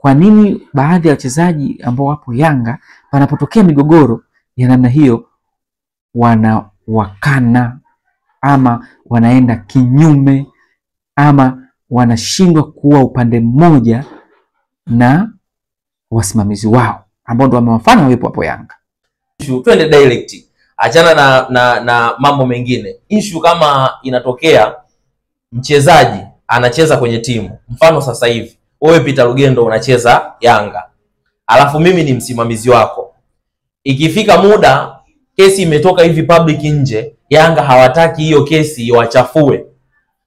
kwa nini baadhi ya wachezaji ambao wapo Yanga panapotokea migogoro ya namna hiyo wanawakana ama wanaenda kinyume ama wanashindwa kuwa upande mmoja na wasimamizi wao ambao ndio wamewafanya wawepo hapo Yanga? Twende direct, achana na mambo mengine. Issue kama inatokea mchezaji anacheza kwenye timu, mfano sasa hivi wewe Peter Lugendo unacheza Yanga, alafu mimi ni msimamizi wako. Ikifika muda kesi imetoka hivi public nje, Yanga hawataki hiyo kesi wachafue,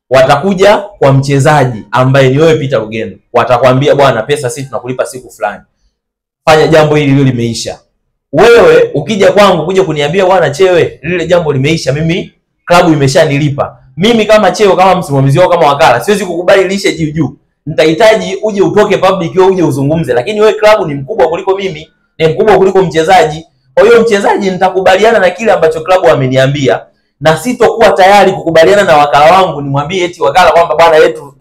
watakuja kwa mchezaji ambaye ni wewe Peter Lugendo, watakwambia bwana, pesa sisi tunakulipa siku fulani, fanya jambo hili limeisha. Wewe ukija kwangu kuja kuniambia bwana Chewe, lile jambo limeisha, mimi klabu imeshanilipa, mimi kama Chewe, kama msimamizi wao, kama wakala, siwezi kukubali lishe juu. Nitahitaji uje utoke public, wewe uje uzungumze, lakini wewe klabu ni mkubwa kuliko mimi, ni mkubwa kuliko mchezaji. Kwa hiyo mchezaji nitakubaliana na kile ambacho klabu ameniambia, na sitokuwa tayari kukubaliana na wakala wangu nimwambie eti wakala kwamba bwana yetu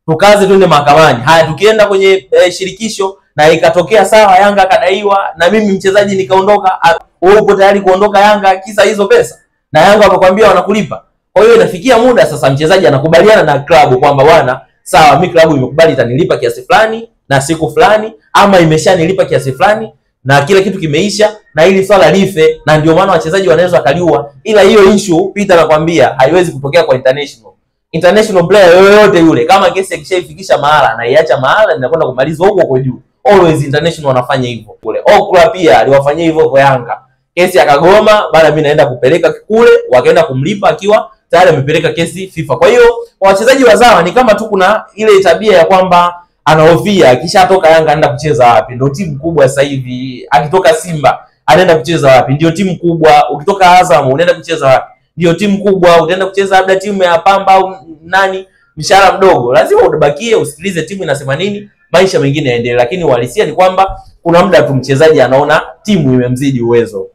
tukaze twende mahakamani. Haya, tukienda kwenye shirikisho na ikatokea sawa, Yanga kadaiwa na mimi mchezaji nikaondoka, wewe upo tayari kuondoka Yanga kisa hizo pesa, na Yanga wakakwambia wanakulipa. Kwa hiyo inafikia muda sasa mchezaji anakubaliana na klabu kwamba bwana sawa, mimi klabu imekubali itanilipa kiasi fulani na siku fulani, ama imeshanilipa kiasi fulani na kila kitu kimeisha, na ili swala life, na ndio maana wachezaji wanaweza kaliua. Ila hiyo issue Peter anakuambia haiwezi kutokea kwa international player yoyote yule. Kama kesi ikishaifikisha mahala na iacha mahala, inakwenda kumalizwa huko juu. Always international wanafanya hivyo kule. Okra pia aliwafanyia hivyo kwa Yanga, kesi akagoma, bana mimi naenda kupeleka kule, wakaenda kumlipa akiwa tayari amepeleka kesi FIFA. Kwa hiyo wachezaji wazawa ni kama tu kuna ile tabia ya kwamba anahofia akishatoka Yanga anaenda kucheza wapi, ndio timu kubwa sasa hivi. Akitoka Simba anaenda kucheza wapi, ndio timu kubwa. Ukitoka Azam unaenda kucheza wapi, ndio timu kubwa. Utaenda kucheza labda timu ya Pamba au nani, mshahara mdogo. Lazima ubakie usikilize timu inasema nini, maisha mengine yaendelee. Lakini uhalisia ni kwamba kuna muda tu mchezaji anaona timu imemzidi uwezo.